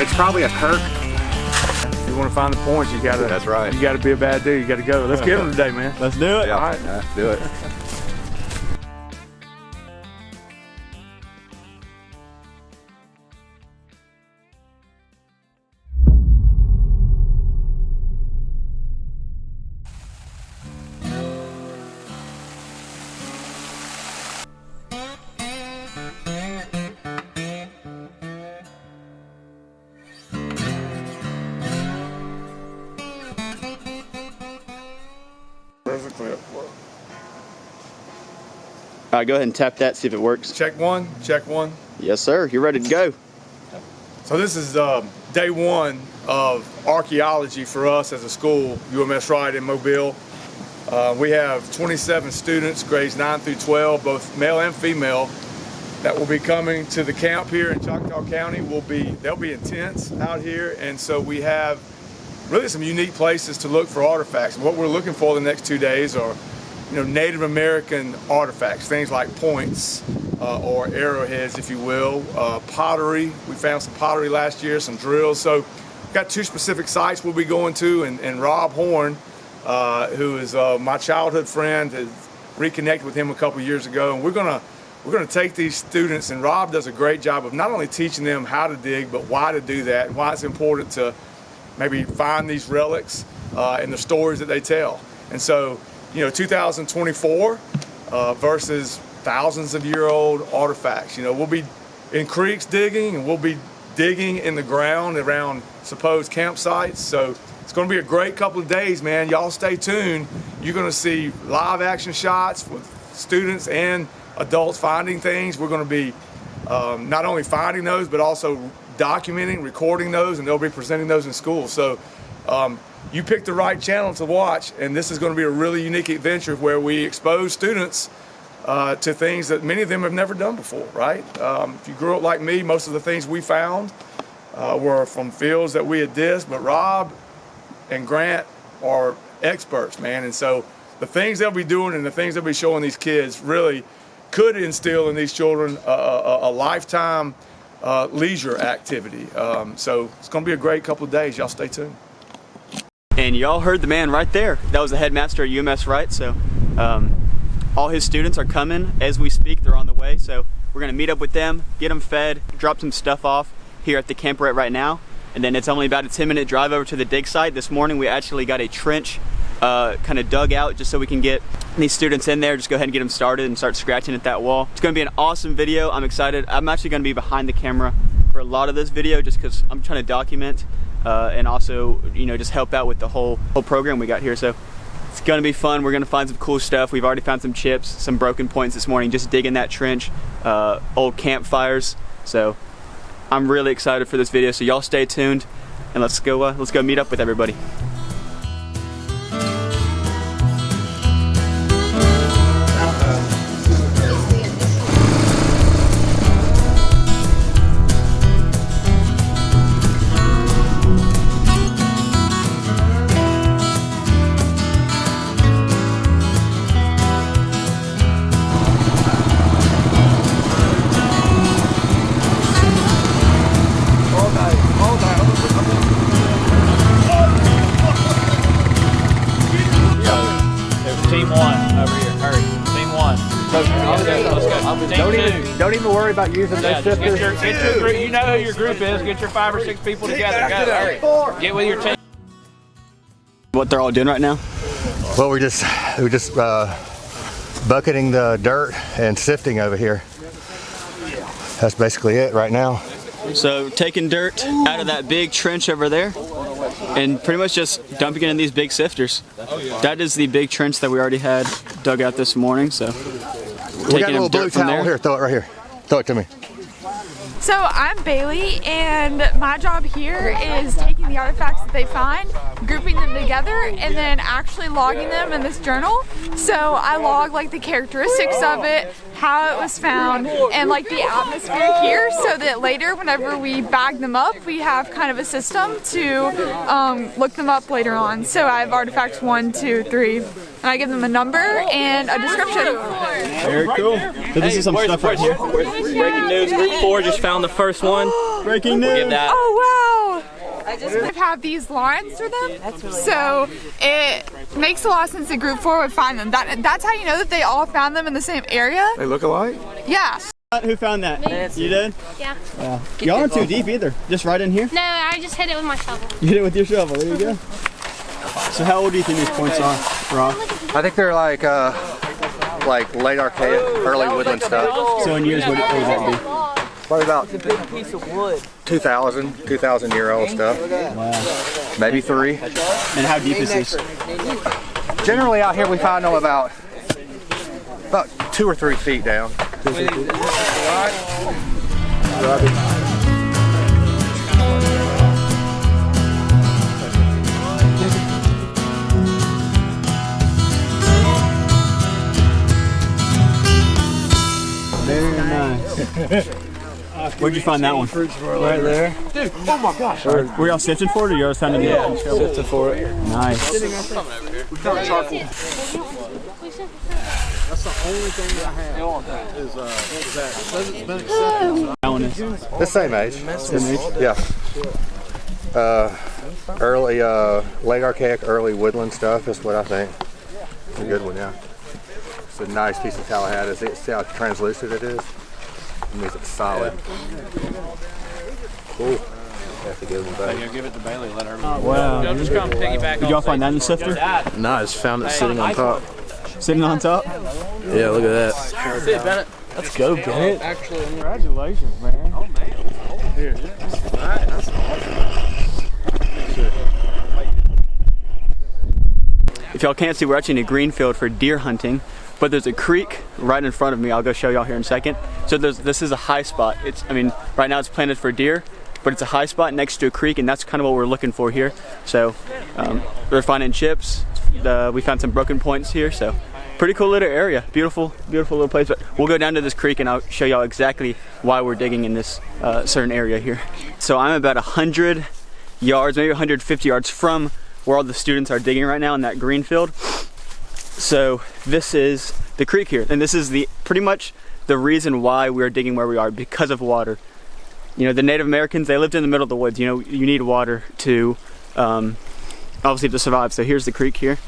It's probably a Kirk. If you want to find the points, you gotta. That's right. You gotta be a bad dude. You gotta go. Let's get them today, man. Let's do it. Yeah. All right. Let's do it. All right, go ahead and tap that, see if it works. Check one. Check one. Yes, sir. You're ready to go. So this is day one of archaeology for us as a school, UMS-Wright in Mobile. We have 27 students, grades 9 through 12, both male and female, that will be coming to the camp here in Choctaw County. They'll be in tents out here, and so we have really some unique places to look for artifacts. And what we're looking for the next 2 days are, Native American artifacts, things like points or arrowheads, if you will, pottery. We found some pottery last year, some drills. So we've got 2 specific sites we'll be going to, and Rob Horn, who is my childhood friend, has reconnected with him a couple years ago, and we're gonna take these students, and Rob does a great job of not only teaching them how to dig, but why to do that, and why it's important to maybe find these relics and the stories that they tell. And so, 2024 versus thousands of year old artifacts. We'll be in creeks digging, and we'll be digging in the ground around supposed campsites. So it's going to be a great couple of days, man. Y'all stay tuned. You're going to see live action shots with students and adults finding things. We're going to be not only finding those, but also documenting, recording those, and they'll be presenting those in school. So you picked the right channel to watch, and this is going to be a really unique adventure where we expose students to things that many of them have never done before, right? If you grew up like me, most of the things we found were from fields that we had dissed, but Rob and Grant are experts, man. And so the things they'll be doing and the things they'll be showing these kids really could instill in these children a lifetime leisure activity. So it's going to be a great couple of days. Y'all stay tuned. And y'all heard the man right there. That was the headmaster at UMS-Wright. So all his students are coming as we speak. They're on the way. So we're going to meet up with them, get them fed, drop some stuff off here at the camp right now. And then it's only about a 10-minute drive over to the dig site. This morning we actually got a trench kind of dug out just so we can get these students in there. Just go ahead and get them started and start scratching at that wall. It's going to be an awesome video. I'm excited. I'm actually going to be behind the camera for a lot of this video just because I'm trying to document and also, just help out with the whole program we got here. So it's going to be fun. We're going to find some cool stuff. We've already found some chips, some broken points this morning, just digging that trench, old campfires. So I'm really excited for this video. So y'all stay tuned and let's go meet up with everybody. Team 1 over here, hurry. Team 1. Let's go. Don't even worry about using those sifters. Get your group. You know who your group is. Get your 5 or 6 people together. Go. Hurry. Get with your team. What they're all doing right now? Well, we're just bucketing the dirt and sifting over here. That's basically it right now. So taking dirt out of that big trench over there and pretty much just dumping it in these big sifters. That is the big trench that we already had dug out this morning. So We got a little blue towel here. Throw it right here. Throw it to me. So I'm Bailey, and my job here is taking the artifacts that they find, grouping them together, and then actually logging them in this journal. So I log like the characteristics of it, how it was found, and like the atmosphere here, so that later whenever we bag them up, we have kind of a system to look them up later on. So I have artifacts 1, 2, 3, and I give them a number and a description. Very cool. So this is some stuff right here. Breaking news, group 4 just found the first one. Breaking news. Give that. Oh wow! I have these lines through them, so it makes a lot of sense that Group 4 would find them. That's how you know that they all found them in the same area. They look alike? Yeah. Who found that? You did? Yeah. Y'all aren't too deep either. Just right in here? No, I just hit it with my shovel. You hit it with your shovel. There you go. So how old do you think these points are, Rob? I think they're like late archaic, early woodland stuff. So in years, what would that be? Probably about 2,000-year-old stuff. Wow. Maybe 3. And how deep is this? Generally out here we find them about 2 or 3 feet down. Very nice. Where'd you find that one? Right there. Dude, oh my gosh. Were y'all sifting for it or y'all finding it? Yeah, sifting for it. Nice. We found charcoal. That's the only thing I have is that. It says it's been accepted. That one is. The same age. Yeah. Early, late archaic, early woodland stuff is what I think. It's a good one, yeah. It's a nice piece of Tallahassee. See how translucent it is? It means it's solid. Cool. Have to give them back. Give it to Bailey. Let her. Wow. Y'all just come piggyback. Did y'all find that in the sifter? No, I just found it sitting on top. Sitting on top? Yeah, look at that. That's it, Bennett. Let's go, Bennett. Actually, Congratulations, man. oh man. Here. That's If y'all can't see, we're actually in a green field for deer hunting, but there's a creek right in front of me. I'll go show y'all here in a second. So this is a high spot. Right now it's planted for deer, but it's a high spot next to a creek, and that's kind of what we're looking for here. So we're finding chips. We found some broken points here, so pretty cool little area. Beautiful, beautiful little place. But we'll go down to this creek and I'll show y'all exactly why we're digging in this certain area here. So I'm about 100 yards, maybe 150 yards from where all the students are digging right now in that green field. So this is the creek here, and this is pretty much the reason why we're digging where we are, because of water. You know, the Native Americans, they lived in the middle of the woods. You know, you need water to obviously to survive. So here's the creek here.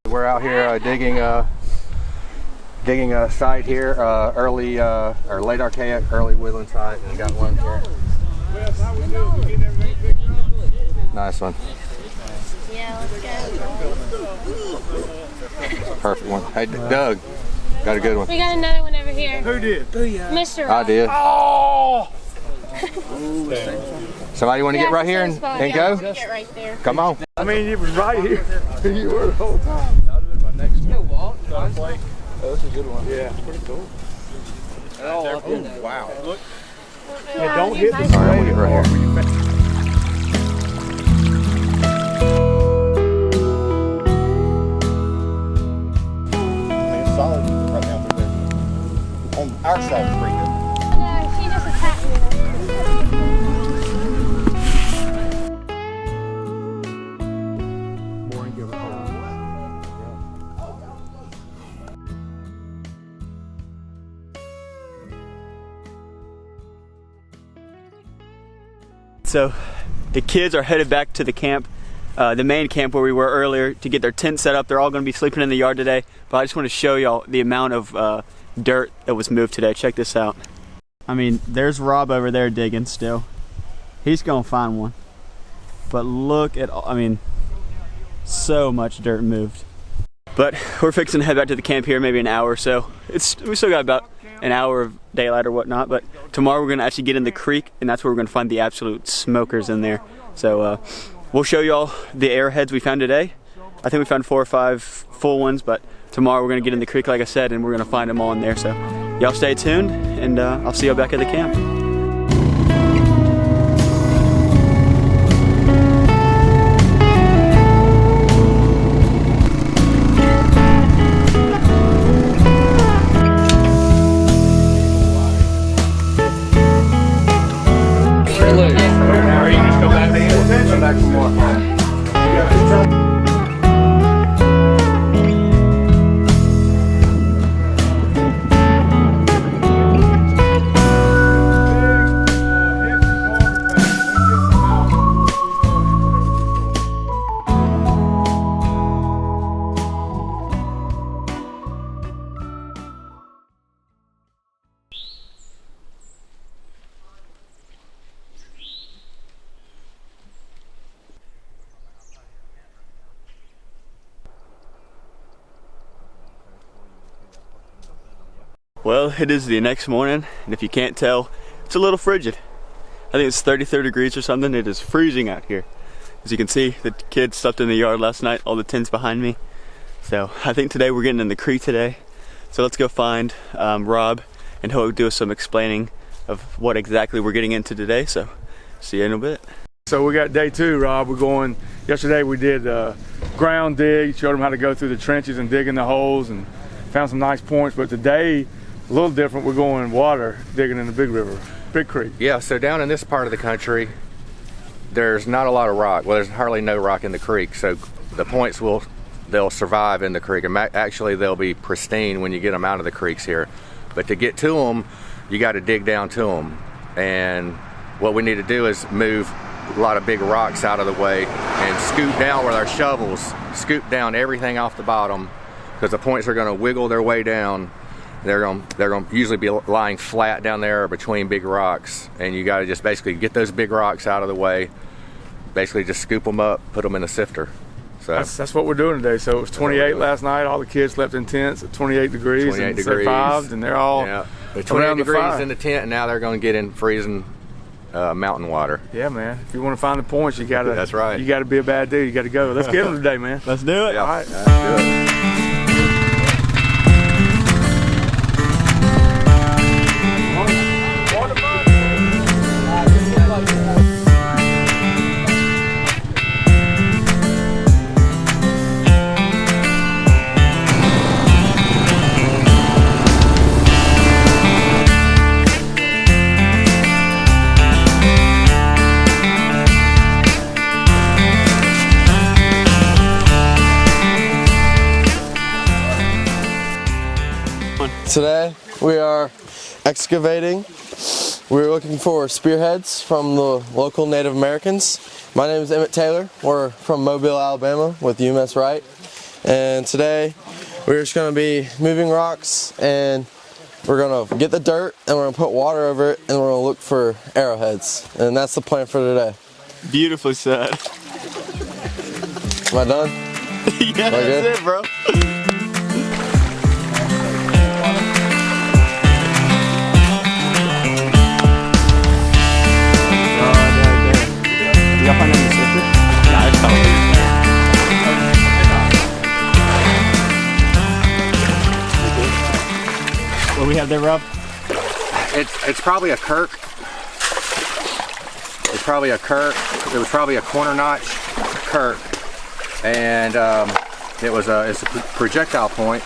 We're out here digging a site here, early or late archaic, early woodland site, and we got one here. Nice one. Yeah, let's go. Perfect one. Hey, Doug, got a good one. We got another one over here. Who did? Mr. I did. Oh! Somebody want to get right here and go? Get right there. Come on. I mean, it was right here. You were the whole time. That would have been my next one. Oh, that's a good one. Yeah, pretty cool. Oh, wow. Yeah, don't hit the All right, I'm gonna get right here. It's solid right now through there. On our side, it's pretty good. No, she just attacked me. So the kids are headed back to the camp, the main camp where we were earlier, to get their tent set up. They're all going to be sleeping in the yard today, but I just want to show y'all the amount of dirt that was moved today. Check this out. I mean, there's Rob over there digging still. He's going to find one. But look at all, I mean, so much dirt moved. But we're fixing to head back to the camp here, maybe an hour or so. We still got about an hour of daylight or whatnot, but tomorrow we're gonna actually get in the creek, and that's where we're gonna find the absolute smokers in there. So we'll show y'all the arrowheads we found today. I think we found 4 or 5 full ones, but tomorrow we're gonna get in the creek, like I said, and we're gonna find them all in there. So y'all stay tuned, and I'll see y'all back at the camp. Well, it is the next morning, and if you can't tell, it's a little frigid. I think it's 33 degrees or something. It is freezing out here. As you can see, the kids slept in the yard last night, all the tents behind me. So I think today we're getting in the creek today. So let's go find Rob, and he'll do some explaining of what exactly we're getting into today. So see you in a bit. So we got day 2, Rob. We're going, yesterday we did ground dig, showed them how to go through the trenches and dig in the holes and found some nice points. But today, a little different, we're going water, digging in the big river, big creek. Yeah, so down in this part of the country, there's not a lot of rock. Well, there's hardly no rock in the creek, so the points they'll survive in the creek. And actually, they'll be pristine when you get them out of the creeks here. But to get to them, you got to dig down to them. And what we need to do is move a lot of big rocks out of the way and scoop down with our shovels, scoop down everything off the bottom, because the points are going to wiggle their way down. They're going to usually be lying flat down there between big rocks, and you got to just basically get those big rocks out of the way, basically just scoop them up, put them in the sifter. So that's what we're doing today. So it was 28 last night. All the kids slept in tents at 28 degrees. 28 and degrees. Survived, and they're all 28 degrees in the tent, and now they're going to get in freezing mountain water. Yeah, man. If you want to find the points, you gotta. That's right. You gotta be a bad dude. You gotta go. Let's get them today, man. Let's do it. Yeah. All right. Let's do it. Today we are excavating. We're looking for spearheads from the local Native Americans. My name is Emmett Taylor. We're from Mobile, Alabama with UMS-Wright. And today we're just going to be moving rocks, and we're going to get the dirt and we're going to put water over it, and we're going to look for arrowheads. And that's the plan for today. Beautifully said. Am I done? Yeah, that's it, bro. Y'all find that in the sifter? Nah, it's probably. What do we have there, Rob? It's probably a Kirk. It's probably a Kirk. It was probably a corner notch Kirk, and it's a projectile point,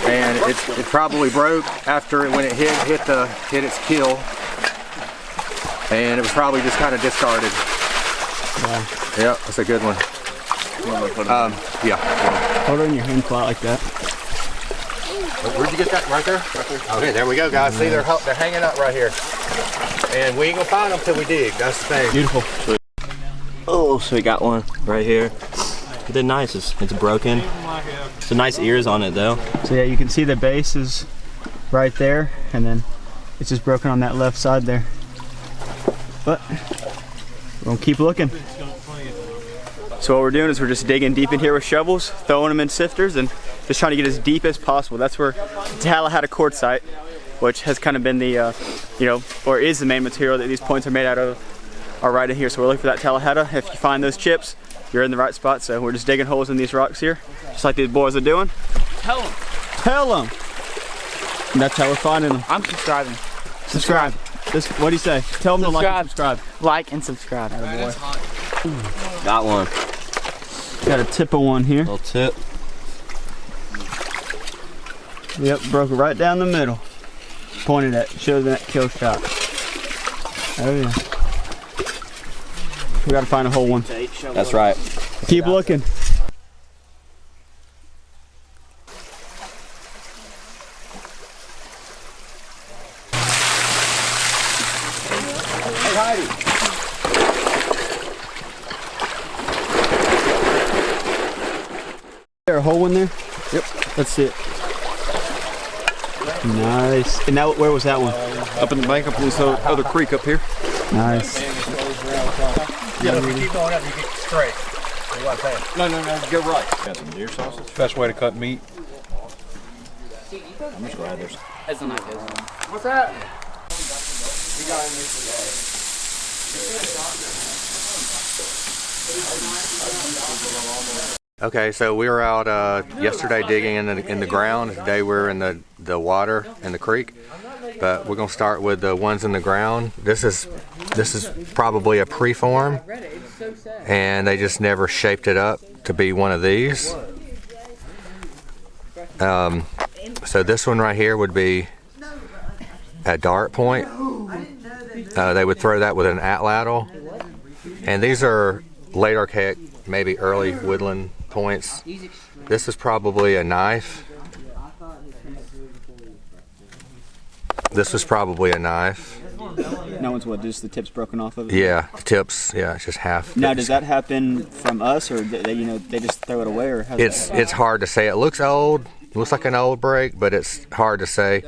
and it probably broke after when it hit its keel, and it was probably just kind of discarded. Yeah. Yeah, that's a good one. Yeah. Hold it in your hand flat like that. Where'd you get that? Right there? Okay, there we go, guys. See, they're hanging up right here. And we ain't gonna find them till we dig. That's the thing. Beautiful. Oh, so we got one right here. It did nice. It's broken. Some nice ears on it though. So yeah, you can see the base is right there, and then it's just broken on that left side there. But we're gonna keep looking. So what we're doing is we're just digging deep in here with shovels, throwing them in sifters, and just trying to get as deep as possible. That's where the Tallahassee quartzite, which has kind of been the, or is the main material that these points are made out of, are right in here. So we're looking for that Tallahassee. If you find those chips, you're in the right spot. So we're just digging holes in these rocks here, just like these boys are doing. Tell them. Tell them. And that's how we're finding them. I'm subscribing. Subscribe. What do you say? Tell them to like and subscribe. Like and subscribe. Got one. Got a tip of one here. Little tip. Yep, broke it right down the middle. Pointed at, showed that kill shot. Oh yeah. We gotta find a whole one. That's right. Keep looking. Hey, Heidi. Is there a whole one there? Yep. Let's see it. Nice. And now, where was that one? Up in the bank up in this other creek up here. Nice. Yeah, if you keep going up, you get straight. No, go right. Got some deer sausage. Best way to cut meat. I'm just glad there's What's that? Okay, so we were out yesterday digging in the ground. Today we're in the water in the creek, but we're gonna start with the ones in the ground. This is probably a preform, and they just never shaped it up to be one of these. So this one right here would be a dart point. They would throw that with an atlatl, and these are late archaic, maybe early woodland points. This is probably a knife. This was probably a knife. That one's what, just the tips broken off of it? Yeah, the tips. Yeah, it's just half. Now, does that happen from us, or they just throw it away, or how's that? It's hard to say. It looks old. It looks like an old break, but it's hard to say.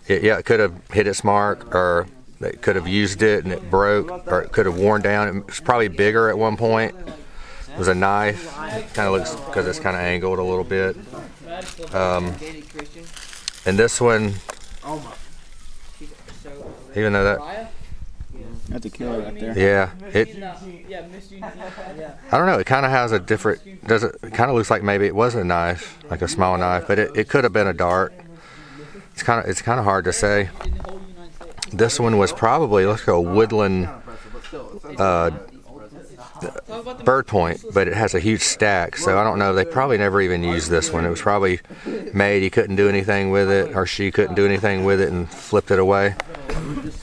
It could have hit its mark, or they could have used it and it broke, or it could have worn down. It was probably bigger at one point. It was a knife. It kind of looks, because it's kind of angled a little bit. And this one, even though that's a killer right there. yeah, I don't know. It kind of has a different. It kind of looks like maybe it was a knife, like a small knife, but it could have been a dart. It's kind of hard to say. This one was probably, let's go, woodland bird point, but it has a huge stack, so I don't know. They probably never even used this one. It was probably made, he couldn't do anything with it, or she couldn't do anything with it and flipped it away.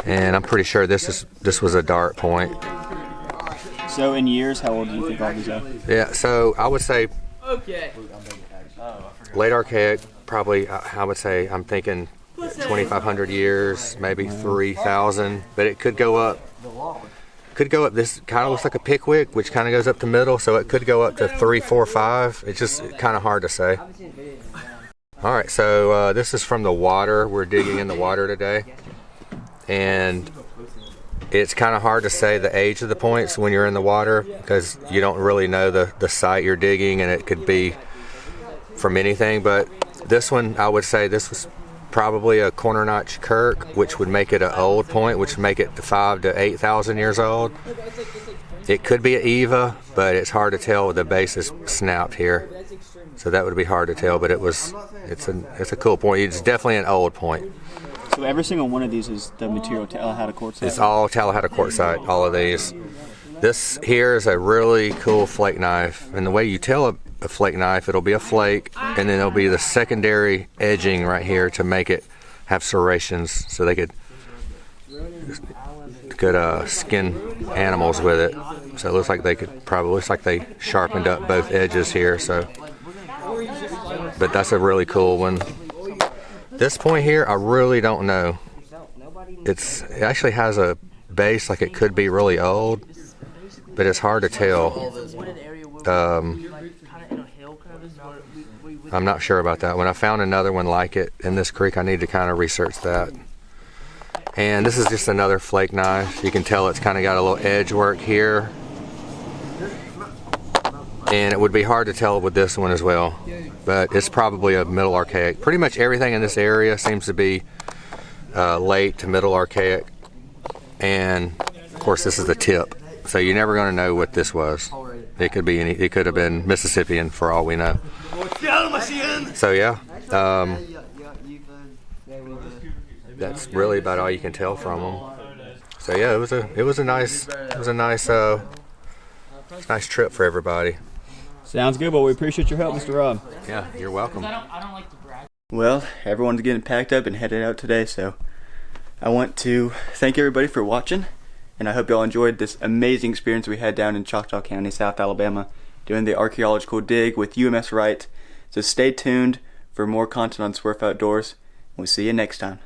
And I'm pretty sure this was a dart point. So in years, how old do you think all these are? Yeah, so I would say late archaic, probably. I would say, I'm thinking 2,500 years, maybe 3,000, but it could go up. This kind of looks like a pickwick, which kind of goes up the middle, so it could go up to 3, 4, 5. It's just kind of hard to say. All right, so this is from the water. We're digging in the water today, and it's kind of hard to say the age of the points when you're in the water, because you don't really know the site you're digging, and it could be from anything. But this one, I would say this was probably a corner notch kirk, which would make it an old point, which would make it 5,000 to 8,000 years old. It could be an Eva, but it's hard to tell. The base is snapped here, so that would be hard to tell. But it's a cool point. It's definitely an old point. So every single one of these is the material Tallahassee quartzite? It's all Tallahassee quartzite, all of these. This here is a really cool flake knife, and the way you tell a flake knife, it'll be a flake, and then there'll be the secondary edging right here to make it have serrations, so they could skin animals with it. So it looks like they sharpened up both edges here. So, but that's a really cool one. This point here, I really don't know. It actually has a base like it could be really old, but it's hard to tell. I'm not sure about that. When I found another one like it in this creek, I need to kind of research that. And this is just another flake knife. You can tell it's kind of got a little edge work here. And it would be hard to tell with this one as well. But it's probably a middle archaic. Pretty much everything in this area seems to be late to middle archaic. And of course this is the tip. So you're never going to know what this was. It could have been Mississippian for all we know. So yeah, that's really about all you can tell from them. So yeah, it was a nice trip for everybody. Sounds good. Well, we appreciate your help, Mr. Rob. Yeah, you're welcome. Well, everyone's getting packed up and headed out today, so I want to thank everybody for watching, and I hope y'all enjoyed this amazing experience we had down in Choctaw County, South Alabama, doing the archaeological dig with UMS-Wright. So stay tuned for more content on Swerve Outdoors, and we'll see you next time.